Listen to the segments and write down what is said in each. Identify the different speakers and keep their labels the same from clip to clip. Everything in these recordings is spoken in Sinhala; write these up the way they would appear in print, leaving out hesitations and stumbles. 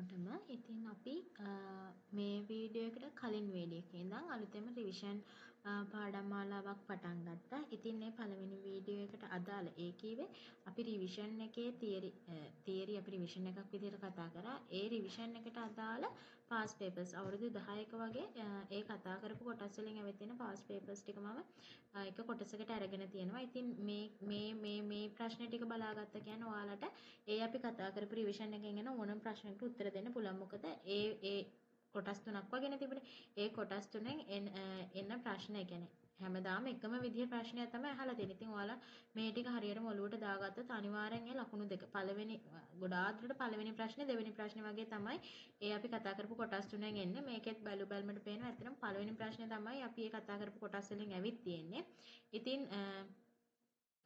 Speaker 1: හැමෝටම ඉතින් අපි මේ වීඩියෝ එකට කලින් වීඩියෝ එකේ ඉඳන් අලුතෙන්ම රිවිෂන් පාඩම් මාලාවක් පටන් ගත්තා. ඉතින් මේ පළවෙනි වීඩියෝ එකට අදාළ ඒ කීවේ අපි රිවිෂන් එකේ තියරි අපි රිවිෂන් එකක් විදිහට කතා කරා. ඒ රිවිෂන් එකට අදාළ පාස් පේපර්ස් අවුරුදු 10ක වගේ ඒ කතා කරපු කොටස් වලින් ඇවිත් තියෙන පාස් පේපර්ස් ටික මම එක කොටසකට අරගෙන තියෙනවා. ඉතින් මේ ප්‍රශ්න ටික බලාගත්ත කියන්නේ ඔයාලට ඒ අපි කතා කරපු රිවිෂන් එකෙන් එන ඕනම ප්‍රශ්නකට උත්තර දෙන්න පුළුවන්. මොකද ඒ කොටස් තුනක් වගේනේ තිබුණේ. ඒ කොටස් තුනෙන් එන ප්‍රශ්න කියන්නේ හැමදාම එකම විදිහේ ප්‍රශ්නයක් තමයි අහලා තියෙන්නේ. ඉතින් ඔයාලා මේ ටික හරියටම ඔලුවට දාගත්තොත් අනිවාර්යෙන් ඒ ලකුණු දෙක පළවෙනි ගොඩාක් දුරට පළවෙනි ප්‍රශ්නේ දෙවෙනි ප්‍රශ්නේ වගේ තමයි ඒ අපි කතා කරපු කොටස් තුනෙන් එන්නේ. මේකෙත් බැලුමට පේනවා ඇත්තටම පළවෙනි ප්‍රශ්නේ තමයි අපි ඒ කතා කරපු කොටස් වලින් ඇවිත් තියෙන්නේ. ඉතින්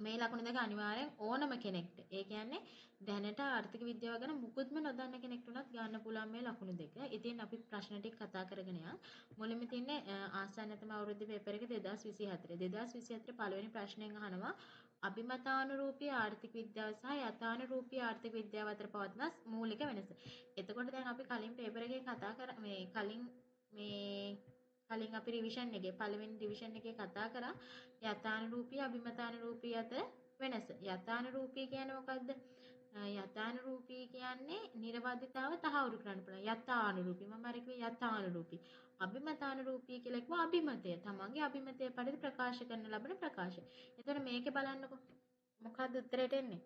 Speaker 1: මේ ලකුණු දෙක අනිවාර්යෙන් ඕනම කෙනෙක්ට ඒ කියන්නේ දැනට ආර්ථික විද්‍යාව ගැන මුකුත්ම නොදන්න කෙනෙක්ට උනත් ගන්න පුළුවන් මේ ලකුණු දෙක. ඉතින් අපි ප්‍රශ්න ටික කතා කරගෙන යමු. මුලින්ම තියන්නේ ආසන්නතම අවුරුද්ද පේපර් එක 2024. 2024 පළවෙනි ප්‍රශ්නයෙන් අහනවා අභිමතානුරූපී ආර්ථික විද්‍යාව සහ යථානුරූපී ආර්ථික විද්‍යාව අතර පවතින මූලික වෙනස. එතකොට දැන් අපි කලින් පේපර් එකේ කතා කර කලින් අපි රිවිෂන් එකේ පළවෙනි රිවිෂන් එකේ කතා කරා යථානුරූපී අභිමතානුරූපී අතර වෙනස. යථානුරූපී කියන්නේ මොකද්ද? යථානුරූපී කියන්නේ නිර්වදිතාව තහවුරු කරන්න පුළුවන්. යථානුරූපී මම අර කිව්වේ යථානුරූපී. අභිමතානුරූපී කියලා කිව්වා අභිමතය. තමන්ගේ අභිමතය පරිදි ප්‍රකාශ කරන ලබන ප්‍රකාශය. එතකොට මේකේ බලන්නකො. මොකද්ද උත්තරයට එන්නේ?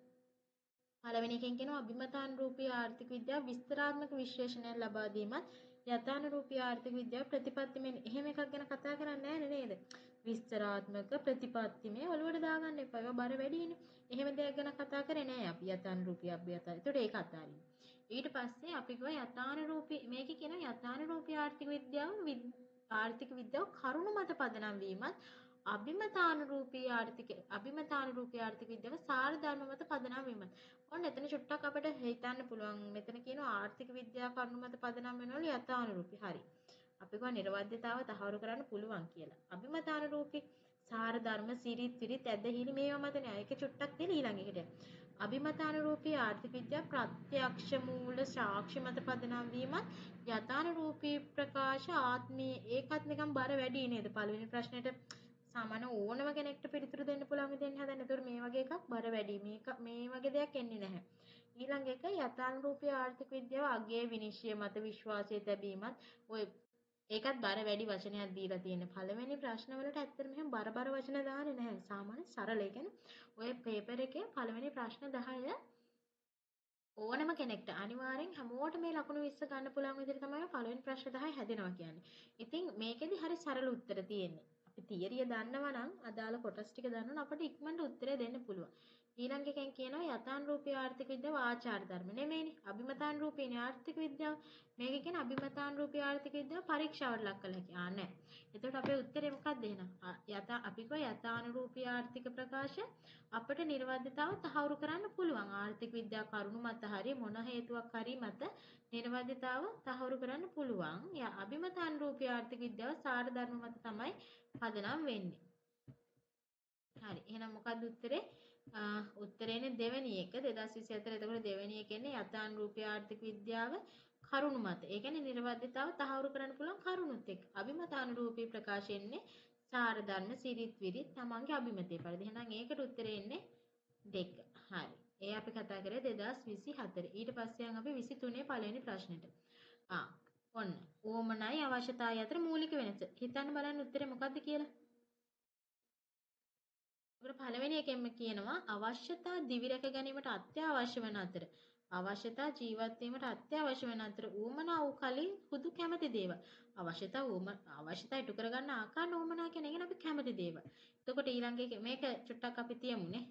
Speaker 1: පළවෙනි එකෙන් කියනවා අභිමතානුරූපී ආර්ථික විද්‍යාව විස්තරාත්මක විශ්ලේෂණයක් ලබා දීමත් යථානුරූපී ආර්ථික විද්‍යාව ප්‍රතිපත්තිමය එහෙම එකක් ගැන කතා කරන්නේ නැහැ නේද? විස්තරාත්මක ප්‍රතිපත්තිමය ඔලුවට දාගන්න එපා. ඒවා බර වැඩිනේ. එහෙම දෙයක් ගැන කතා කරේ නැහැ අපි යථානුරූපී අභ්‍යත. ඒකට ඒක අතාරින්න. ඊට පස්සේ අපි කිව්වා යථානුරූපී මේකේ කියනවා යථානුරූපී ආර්ථික විද්‍යාව කරුණු මත පදනම් වීමත් අභිමතානුරූපී ආර්ථික විද්‍යාව සාර ධර්ම මත පදනම් වීමත්. ඔන්න එතන චුට්ටක් අපිට හිතන්න පුළුවන්. මෙතන කියනවා ආර්ථික විද්‍යාව කරුණු මත පදනම් වෙනවලු යථානුරූපී. හරි. අපි කිව්වා නිර්වද්‍යතාව තහවුරු කරන්න පුළුවන් කියලා. අභිමතානුරූපී සාර ධර්ම සිරිත් විරිත් ඇදහිලි මේවා මත නෑ. ඒක චුට්ටක් දෙන ඊළඟ එකට. අභිමතානුරූපී ආර්ථික විද්‍යාව ප්‍රත්‍යක්ෂ මූල සාක්ෂි මත පදනම් වීමත් යථානුරූපී ප්‍රකාශ ආත්මීය ඒකත් නිකන් බර වැඩි නේද? පළවෙනි ප්‍රශ්නෙට සාමාන්‍ය ඕනම කෙනෙක්ට පිළිතුරු දෙන්න පුළුවන් විදිහෙන් හදන්න. ඒතකොට මේ වගේ එකක් බර වැඩි. මේ වගේ දෙයක් එන්නේ නැහැ. ඊළඟ එක යථානුරූපී ආර්ථික විද්‍යාව අගයේ විනිශ්චය මත විශ්වාසය තැබීමත් ඔය ඒකත් බර වැඩි වචනයක් දීලා තියෙන. පළවෙනි ප්‍රශ්න වලට ඇත්තට මෙහෙම බර වචන දාන්නේ නැහැ. සාමාන්‍ය සරල. ඒ කියන්නේ ඔය පේපර් එකේ පළවෙනි ප්‍රශ්න 10 ඕනම කෙනෙක්ට අනිවාර්යෙන් හැමෝටම මේ ලකුණු 20 ගන්න පුළුවන් විදිහට තමයි පළවෙනි ප්‍රශ්න 10 හැදෙනවා කියන්නේ. ඉතින් මේකෙදි හරි සරල උත්තර තියෙන්නේ. අපි තියරිය දන්නවා නම් අදාළ කොටස් ටික දන්නවා නම් අපිට ඉක්මනට උත්තරය දෙන්න පුළුවන්. ඊළඟ එකෙන් කියනවා යථානුරූපී ආර්ථික විද්‍යාව ආචාර ධර්ම නෙමෙයිනේ. අභිමතානුරූපී ආර්ථික විද්‍යාව. මේක කියන්නේ අභිමතානුරූපී ආර්ථික විද්‍යාව පරීක්ෂාවට ලක් කළ හැකි. නෑ. එතකොට අපේ උත්තරේ මොකක්ද එහෙනම්? අපි කිව්වා යථානුරූපී ආර්ථික ප්‍රකාශ අපිට නිර්වද්‍යතාව තහවුරු කරන්න පුළුවන්. ආර්ථික විද්‍යා කරුණු මත හරි මොන හේතුවක් හරි මත නිර්වද්‍යතාව තහවුරු කරන්න පුළුවන්. අභිමතානුරූපී ආර්ථික විද්‍යාව සාර ධර්ම මත තමයි පදනම් වෙන්නේ. හරි. එහෙනම් මොකක්ද උත්තරේ? උත්තරේනේ දෙවෙනි එක 2024. එතකොට දෙවෙනි එකේනේ යථානුරූපී ආර්ථික විද්‍යාව කරුණු මත. ඒ කියන්නේ නිර්වද්‍යතාව තහවුරු කරන්න පුළුවන් කරුණුත් එක්ක. අභිමතානුරූපී ප්‍රකාශයෙන්නේ සාර ධර්ම සිරිත් විරිත් තමන්ගේ අභිමතය පරිදි. එහෙනම් ඒකට උත්තරේ එන්නේ 2. හරි. ඒ අපි කතා කරේ 2024. ඊට පස්සේ යන් අපි 23 පළවෙනි ප්‍රශ්නෙට. ඔන්න. ඕමනයි අවශ්‍යතාවය අතර මූලික වෙනස. හිතන්න බලන්න උත්තරේ මොකද්ද කියලා. අපිට පළවෙනි එකෙන්ම කියනවා අවශ්‍යතා දිවි රැක ගැනීමට අත්‍යවශ්‍ය වන අතර අවශ්‍යතා ජීවත් වීමට අත්‍යවශ්‍ය වන අතර ඌමනා වූ කලින් හුදු කැමැති දේවල් අවශ්‍යතා ඉටු කරගන්න ආකාර ඌමනා කියන එකනේ අපි කැමැති දේවල්. එතකොට ඊළඟ එක මේක චුට්ටක් අපි තියමුනේ.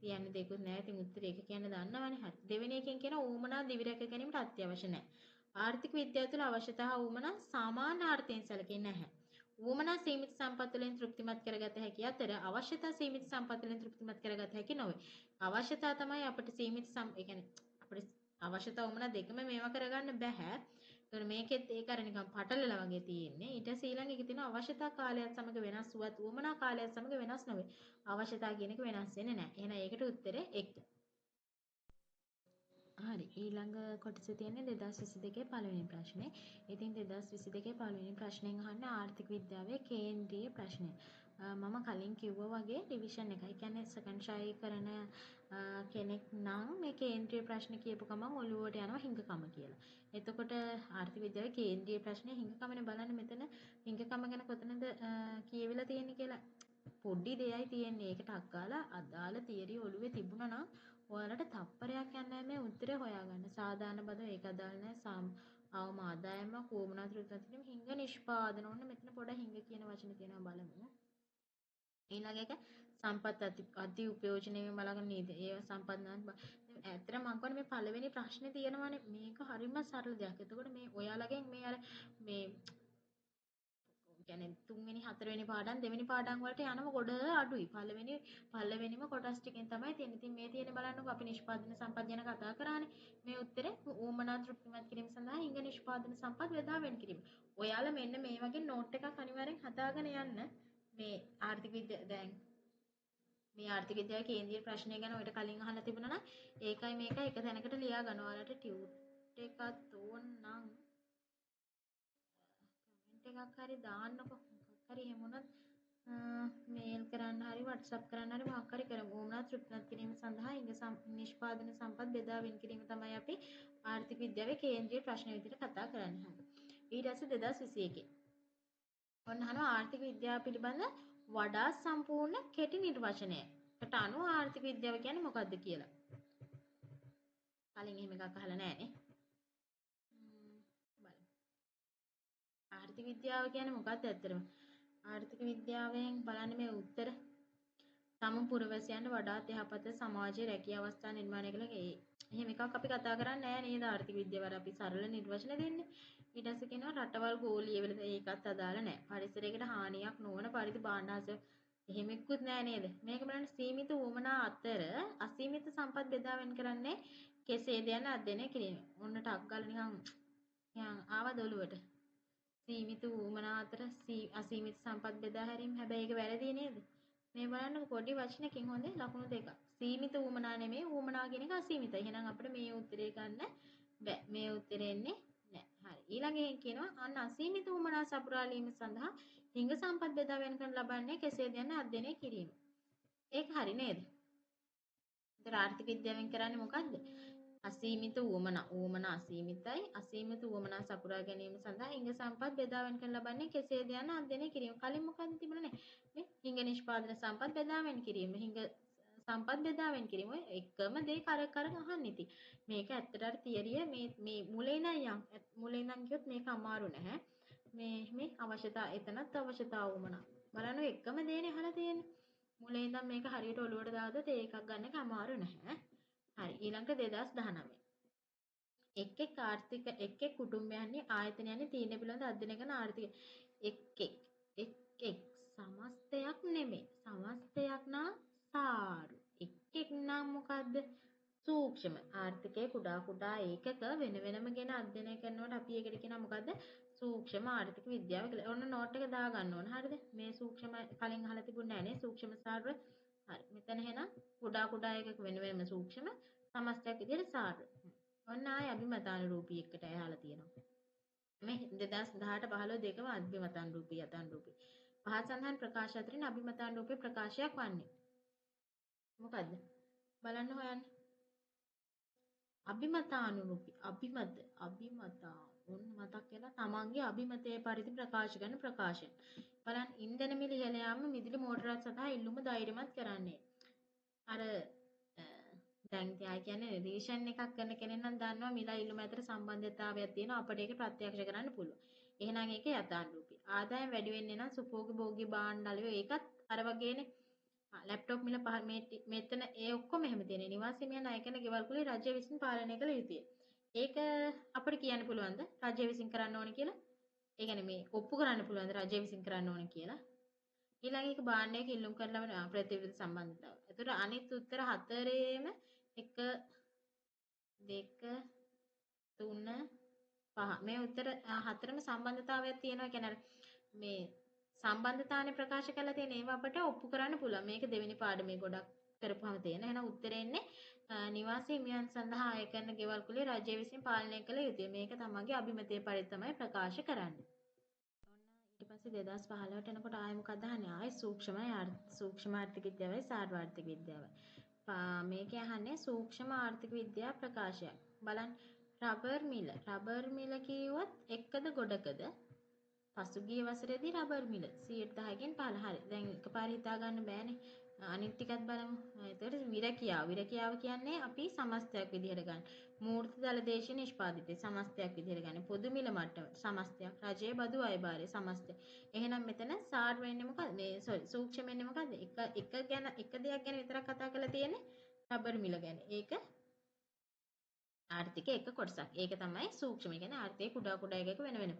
Speaker 1: තියන්න දෙකුත් නැහැ. ඉතින් උත්තරේ ඒක කියන්න දන්නවනේ. හරි. දෙවෙනි එකෙන් කියන ඌමනා දිවි රැක ගැනීමට අත්‍යවශ්‍ය නැහැ. ආර්ථික විද්‍යාව තුළ අවශ්‍යතා ඌමනා සාමාන්‍ය අර්ථයෙන් සැලකෙන්නේ නැහැ. ඌමනා සීමිත සම්පත් වලින් තෘප්තිමත් කරගත හැකි අතර අවශ්‍යතා සීමිත සම්පත් වලින් තෘප්තිමත් කරගත හැකි නොවේ. අවශ්‍යතා තමයි අපිට සීමිත ඒ කියන්නේ අපිට අවශ්‍යතා ඌමනා දෙකම මේවා කරගන්න බෑ. ඒතර මේකෙත් ඒක අර නිකන් පටලලා වගේ තියෙන්නේ. ඊට පස්සේ ඊළඟ එකේ තියෙන අවශ්‍යතා කාලයත් සමග වෙනස් වුවත් ඌමනා කාලයත් සමග වෙනස් නොවේ. අවශ්‍යතා කියන එක වෙනස් වෙන්නේ නැහැ. එහෙනම් ඒකට උත්තරේ 1. හරි ඊළඟ කොටසේ තියෙන්නේ 2022 පළවෙනි ප්‍රශ්නේ. ඉතින් 2022 පළවෙනි ප්‍රශ්නයෙන් අහන්නේ ආර්ථික විද්‍යාවේ කේන්ද්‍රීය ප්‍රශ්නය. මම කලින් කිව්වා වගේ රිවිෂන් එක. ඒ කියන්නේ සෙකන්ඩ් ට්‍රයි කරන කෙනෙක් නම් මේ කේන්ද්‍රීය ප්‍රශ්න කියපු ගමන් ඔළුවට යනවා හිඟකම කියලා. එතකොට ආර්ථික විද්‍යාවේ කේන්ද්‍රීය ප්‍රශ්නේ හිඟකමනේ බලන්න මෙතන හිඟකම ගැන කොතනද කියවිලා තියෙන්නේ කියලා. පොඩි දෙයයි තියෙන්නේ. ඒකට අක්කාලා අදාළ තියරි ඔළුවේ තිබුණා නම් ඔයාලට තප්පරයක් යන්නේ මේ උත්තරේ හොයාගන්න. සාධාරණ බද ඒක අදාළ නැහැ. අවම ආදායමක් වුමනා ත්‍රිත්වතින් හිඟ නිෂ්පාදන. ඔන්න මෙතන පොඩ හිඟ කියන වචනේ තියෙනවා බලමු. ඊළඟ එක සම්පත් අධි උපයෝජනීය බලගන්න නේද? ඒ සම්පත් නම් ඇත්තට මම කියන්නේ මේ පළවෙනි ප්‍රශ්නේ තියෙනවානේ මේක හරිම සරල දෙයක්. එතකොට මේ ඔයාලගෙන් මේ අර මේ කියන්නේ තුන්වෙනි හතරවෙනි පාඩම් දෙවෙනි පාඩම් වලට යනම ගොඩ අඩුයි. පළවෙනිම කොටස් ටිකෙන් තමයි තියෙන්නේ. ඉතින් මේ තියෙන බලන්නකො අපි නිෂ්පාදන සම්පත් ගැන කතා කරානේ. මේ උත්තරේ ඌමනා තෘප්තිමත් කිරීම සඳහා හිඟ නිෂ්පාදන සම්පත් බෙදා වෙන් කිරීම. ඔයාලා මෙන්න මේ වගේ නෝට් එකක් අනිවාර්යෙන් හදාගෙන යන්න. මේ ආර්ථික විද්‍යාව දැන් මේ ආර්ථික විද්‍යාවේ කේන්ද්‍රීය ප්‍රශ්නය ගැන ඔයාලට කලින් අහලා තිබුණා නම් ඒකයි මේකයි එක තැනකට ලියා ගන්න. ඔයාලට ටියුට් එකක් ඕන නම් කමෙන්ට් එකක් හරි දාන්නකො මොකක් හරි එහෙම වුණොත් මේල් කරන්න හරි WhatsApp කරන්න හරි මොකක් හරි කරමු. වුණා තෘප්තිමත් කිරීම සඳහා නිෂ්පාදන සම්පත් බෙදා වෙන් කිරීම තමයි අපි ආර්ථික විද්‍යාවේ කේන්ද්‍රීය ප්‍රශ්න විදිහට කතා කරන්නේ. ඊට පස්සේ 2021 ඔන්න අහනවා ආර්ථික විද්‍යාව පිළිබඳ වඩා සම්පූර්ණ කෙටි නිර්වචනයකට අනුව ආර්ථික විද්‍යාව කියන්නේ මොකක්ද කියලා. කලින් එහෙම එකක් අහලා නැහැ නේ. බලමු. ආර්ථික විද්‍යාව කියන්නේ මොකක්ද ඇත්තටම? ආර්ථික විද්‍යාවෙන් බලන්න මේ උත්තර තම පුරවැසියන්ට වඩාත් යහපත් සමාජයේ රැකිය අවස්ථා නිර්මාණය කළ එහෙම එකක් අපි කතා කරන්නේ නැහැ නේද ආර්ථික විද්‍යාව අපි සරල නිර්වචන දෙන්නේ. ඊට පස්සේ කියනවා රටවල් ගෝලීය වෙලද ඒකත් අදාළ නැහැ. පරිසරයකට හානියක් නොවන පරිදි භාණ්ඩාස එහෙම එක්කුත් නැහැ නේද? මේක බලන්න සීමිත වුමනා අතර අසීමිත සම්පත් බෙදා වෙන් කරන්නේ කෙසේද යන අධ්‍යයනය කිරීම. ඔන්න ටක් ගාලා නිකන් ආවද ඔළුවට? සීමිත වුමනා අතර අසීමිත සම්පත් බෙදා හැරීම. හැබැයි ඒක වැරදි නේද? මේ බලන්න පොඩි වචනකින් හොඳේ ලකුණු දෙකක්. සීමිත වුමනා නෙමෙයි වුමනා කියන එක අසීමිතයි. එහෙනම් අපිට මේ උත්තරේ ගන්න බෑ. මේ උත්තරේ එන්නේ නැහැ. හරි. ඊළඟෙන් කියනවා අන්න අසීමිත වුමනා සපුරාලීම සඳහා හිඟ සම්පත් බෙදා වෙන් කරන ලබන්නේ කෙසේද යන අධ්‍යයනය කිරීම. ඒක හරි නේද? ඒතර ආර්ථික විද්‍යාවෙන් කරන්නේ මොකද්ද? අසීමිත වුමනා අසීමිතයි. අසීමිත වුමනා සපුරා ගැනීම සඳහා හිඟ සම්පත් බෙදා වෙන් කරන ලබන්නේ කෙසේද යන අධ්‍යයනය කිරීම. කලින් මොකද්ද තිබුණේ? මේ හිඟ නිෂ්පාදන සම්පත් බෙදා වෙන් කිරීම. හිඟ සම්පත් බෙදා වෙන් කිරීම එකම දේ කර අහන්න ඉතින්. මේක ඇත්තට අර තියරිය මේ මුලේ ඉඳන් කියොත් මේක අමාරු නැහැ. මේ අවශ්‍යතා එතනත් අවශ්‍යතා වුමනා. බලන්න එකම දේනේ අහලා තියෙන්නේ. මුලේ ඉඳන් මේක හරියට ඔලුවට දාගත්තොත් ඒකක් ගන්න එක අමාරු නැහැ. හරි ඊළඟට 2019 එක් කුටුම්බයන්හි ආයතනයන්හි තීරණ පිළිබඳ අධ්‍යයනය කරන ආර්ථික එක් සමස්තයක් නෙමෙයි සමස්තයක් නම් සාරු එක් නම් මොකද්ද සූක්ෂම ආර්ථිකයේ කුඩා ඒකක වෙන වෙනම ගැන අධ්‍යයනය කරනකොට අපි ඒකට කියනවා මොකද්ද සූක්ෂම ආර්ථික විද්‍යාව කියලා. ඔන්න නෝට් එක දා ගන්න ඕන. හරිද? මේ සූක්ෂම කලින් අහලා තිබුණේ නැහැ නේ සූක්ෂම සාර්ව. හරි. මෙතන එහෙනම් කුඩා එකක වෙන වෙනම සූක්ෂම සමස්තයක් විදිහට සාර්ව. ඔන්න ආයේ අභිමතානුරූපී එකට ඇහලා තියෙනවා. මේ 2018 15 දෙකම අභිමතානුරූපී යථානුරූපී. පහත් සඳහන් ප්‍රකාශ අතරින් අභිමතානුරූපී ප්‍රකාශයක් වන්නේ. මොකද්ද? බලන්න හොයන්න. අභිමතානුරූපී අභිමතා ඔන්න මතක් වෙලා තමන්ගේ අභිමතයේ පරිදි ප්‍රකාශ කරන ප්‍රකාශන. බලන්න ඉන්ධන මිල ඉහළ යාම මිදුළු මෝටරයක් සඳහා ඉල්ලුම ධෛර්යමත් කරන්නේ. අර දැන් තියා කියන්නේ රිලේෂන් එකක් කරන කෙනෙක් නම් දන්නවා මිල ඉල්ලුම අතර සම්බන්ධතාවයක් තියෙනවා අපිට ඒක ප්‍රත්‍යක්ෂ කරන්න පුළුවන්. එහෙනම් ඒක යථානුරූපී. ආදායම් වැඩි වෙන්නේ නම් සුපෝගී භෝගී භාණ්ඩවල ඒකත් අර වගේනේ. ලැප්ටොප් මිල මෙතන ඒ ඔක්කොම එහෙම තියෙනවා. නිවාස හිමියන් ණය කරන ගෙවල් කුලේ රජය විසින් පාලනය කළ යුතුය. ඒක අපිට කියන්න පුළුවන්ද රජය විසින් කරන්න ඕනේ කියලා? ඒ කියන්නේ මේ ඔප්පු කරන්න පුළුවන්ද රජය විසින් කරන්න ඕනේ කියලා? ඊළඟ එක භාණ්ඩයක ඉල්ලුම් කරලා ප්‍රතිවිරුද්ධ සම්බන්ධතාව. ඒතර අනිත් උත්තර හතරේම 1 2 3 5 මේ උත්තර හතරම සම්බන්ධතාවයක් තියෙනවා. කියන්නේ මේ සම්බන්ධතාවනේ ප්‍රකාශ කරලා තියෙන ඒවා අපට ඔප්පු කරන්න පුළුවන්. මේක දෙවෙනි පාඩමේ ගොඩක් කරපුවම තියෙන. එහෙනම් උත්තරේ එන්නේ නිවාස හිමියන් සඳහා ආය කරන ගෙවල් කුලය රජය විසින් පාලනය කළ යුතුය. මේක තමන්ගේ අභිමතයේ පරිදි තමයි ප්‍රකාශ කරන්නේ. ඊට පස්සේ 2015ට එනකොට ආයෙ මොකක්ද අහන්නේ? ආයෙ සූක්ෂම ආර්ථික විද්‍යාවයි සාර්වාර්ථික විද්‍යාවයි. මේකේ අහන්නේ සූක්ෂම ආර්ථික විද්‍යා ප්‍රකාශයක්. බලන්න රබර් මිල කිව්වොත් එක්කද ගොඩකද? පසුගිය වසරේදී රබර් මිල 10%කින් 15. හරි. දැන් එකපාර හිතා ගන්න බෑනේ. අනිත් ටිකත් බලමු. එතකොට විරකියාව කියන්නේ අපි සමස්තයක් විදිහට ගන්න. මූර්ත දළදේශීය නිෂ්පාදිතය සමස්තයක් විදිහට ගන්න. පොදු මිල මට්ටම සමස්තයක්. රජයේ බදු අයභාරය සමස්තය. එහෙනම් මෙතන සාර් වෙන්නේ මොකද්ද? සූක්ෂම වෙන්නේ මොකද්ද? එක දෙයක් ගැන විතරක් කතා කරලා තියෙන්නේ රබර් මිල ගැන. ඒක ආර්ථික එක කොටසක්. ඒක තමයි සූක්ෂම. කියන්නේ ආර්ථිකයේ කුඩා එකක වෙන.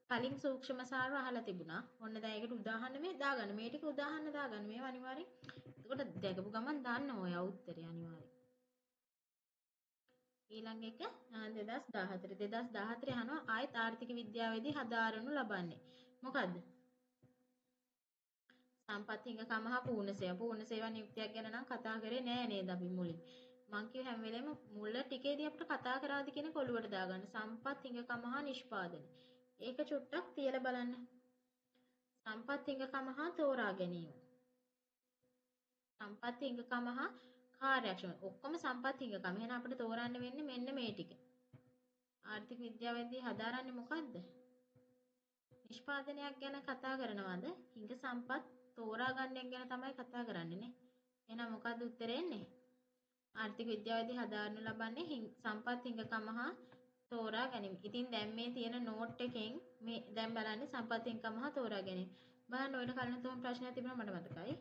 Speaker 1: කලින් සූක්ෂම සාරව අහලා තිබුණා. ඔන්න දැන් ඒකට උදාහරණ මේ දාගන්න. මේ ටික උදාහරණ දාගන්න. මේවා අනිවාර්යෙන්. එතකොට දැකපු ගමන් දාන්න ඕය උත්තරේ අනිවාර්යෙන්. ඊළඟ එක 2014. 2014 අහනවා ආයත ආර්ථික විද්‍යාවේදී හදාරනු ලබන්නේ. මොකද්ද? සම්පත් හිඟකම හා පූර්ණ සේවා. පූර්ණ සේවා නියුක්තියක් ගැන නම් කතා කරේ නෑ නේද අපි මුලින්. මං කිව්ව හැම වෙලේම මුල ටිකේදී අපිට කතා කරාද කියන කොළුවට දාගන්න. සම්පත් හිඟකම හා නිෂ්පාදනය. ඒක චුට්ටක් තියලා බලන්න. සම්පත් හිඟකම හා තෝරා ගැනීම. සම්පත් හිඟකම හා කාර්යක්ෂමතාව. ඔක්කොම සම්පත් හිඟකම. එහෙනම් අපිට තෝරන්න වෙන්නේ මෙන්න මේ ටික. ආර්ථික විද්‍යාවේදී හදාරන්නේ මොකද්ද? නිෂ්පාදනයක් ගැන කතා කරනවද? හිඟ සම්පත් තෝරා ගන්නයක් ගැන තමයි කතා කරන්නේ නේ. එහෙනම් මොකද්ද උත්තරේ එන්නේ? ආර්ථික විද්‍යාවේදී හදාරනු ලබන්නේ සම්පත් හිඟකම හා තෝරා ගැනීම. ඉතින් දැන් මේ තියෙන නෝට් එකෙන් මේ දැන් බලන්නේ සම්පත් හිඟකම හා තෝරා ගැනීම. බලන්න ඔයාලට කලින් තුන් ප්‍රශ්නයක් තිබුණා මට මතකයි.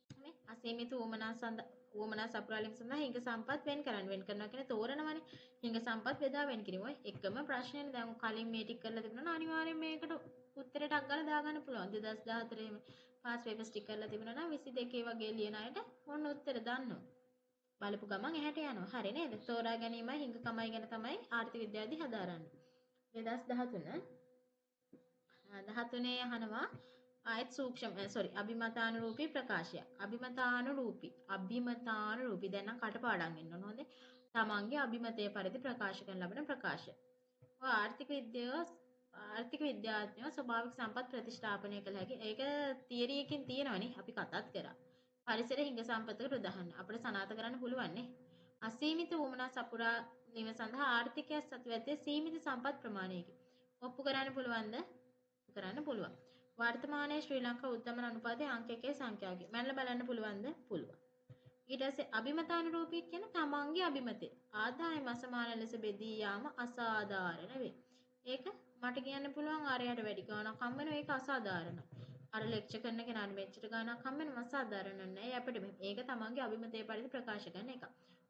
Speaker 1: නේ අසීමිත උවමනා සපුරාලීම් සඳහා හිඟ සම්පත් වෙන් කරනවා කියන්නේ තෝරනවනේ. හිඟ සම්පත් බෙදා වෙන් කිරීම. ඔය එකම ප්‍රශ්නේනේ දැන් කලින් මේ ටික කරලා තිබුණා නම් අනිවාර්යෙන් මේකට උත්තරයක් ගාලා දාගන්න පුළුවන්. 2014 පාස් පේපර්ස් ටික කරලා තිබුණා නම් 22 වගේ ලියන අයට ඔන්න උත්තර දන්නවා. බලපු ගමන් එහාට යනවා. හරි නේද? තෝරා ගැනීමයි හිඟකමයි ගැන තමයි ආර්ථික විද්‍යාවේදී හදාරන්නේ. 2013 අහනවා ආයත් අභිමතානුරූපී ප්‍රකාශය. අභිමතානුරූපී දැන් නම් කටපාඩම් වෙන්න ඕන හොඳේ. තමන්ගේ අභිමතය පරිදි ප්‍රකාශ කරන ලබන ප්‍රකාශය. ඔය ආර්ථික විද්‍යාඥයෝ ස්වභාවික සම්පත් ප්‍රතිස්ථාපනය කළ හැකි. ඒක තියරි එකකින් තියෙනවනේ අපි කතාත් කරා. පරිසර හිඟ සම්පතකට උදාහරණ අපිට සනාථ කරන්න පුළුවන් නේ. අසීමිත වුමනා සපුරා නිව සඳහා ආර්ථිකය සතුවැත්තේ සීමිත සම්පත් ප්‍රමාණයකි. ඔප්පු කරන්න පුළුවන්ද? කරන්න පුළුවන්. වර්තමානයේ ශ්‍රී ලංකා උද්දමන අනුපාතයේ අංක 1 සංඛ්‍යාවකි. මැනලා බලන්න පුළුවන්ද? පුළුවන්. ඊට පස්සේ අභිමතානුරූපී කියන තමන්ගේ අභිමතය. ආදායම අසමාන ලෙස බෙදී යාම අසාධාරණ වේ. ඒක මට කියන්න පුළුවන් ආරයට වැඩි ගාණක් හම්බ වෙනවා ඒක අසාධාරණයි. අර ලෙක්චර් කරන කෙනාට මෙච්චර ගාණක් හම්බ වෙනවා අසාධාරණ නෑ. අපිට ඒක තමන්ගේ අභිමතය පරිදි ප්‍රකාශ කරන එක.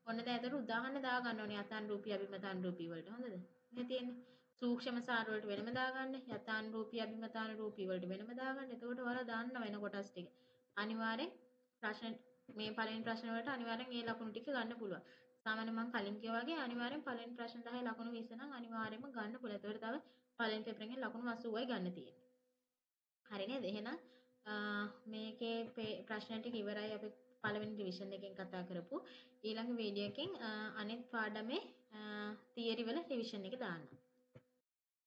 Speaker 1: ඔන්න දැන් ඒතර උදාහරණ දාගන්න ඕනේ යථානුරූපී අභිමතානුරූපී වලට. හොඳද? මේ තියෙන්නේ සූක්ෂම සාර වලට වෙනම දාගන්න. යථානුරූපී අභිමතානුරූපී වලට වෙනම දාගන්න. එතකොට ඔයාලා දාන්න වෙන කොටස් ටික. අනිවාර්යෙන් ප්‍රශ්න මේ පළවෙනි ප්‍රශ්න වලට අනිවාර්යෙන් ඒ ලකුණු ටික ගන්න පුළුවන්. සාමාන්‍යයෙන් මම කලින් කිව්වා වගේ අනිවාර්යෙන් පළවෙනි ප්‍රශ්න 10 ලකුණු 20 නම් අනිවාර්යෙන්ම ගන්න පුළුවන්. ඒතකොට තව පළවෙනි පේපර් එකෙන් ලකුණු 80යි ගන්න තියෙන්නේ. හරි නේද? එහෙනම් මේකේ ප්‍රශ්න ටික ඉවරයි අපි පළවෙනි රිවිෂන් එකෙන් කතා කරපු. ඊළඟ වීඩියෝ එකෙන් අනිත් පාඩමේ තියරි වල රිවිෂන් එක දාන්න.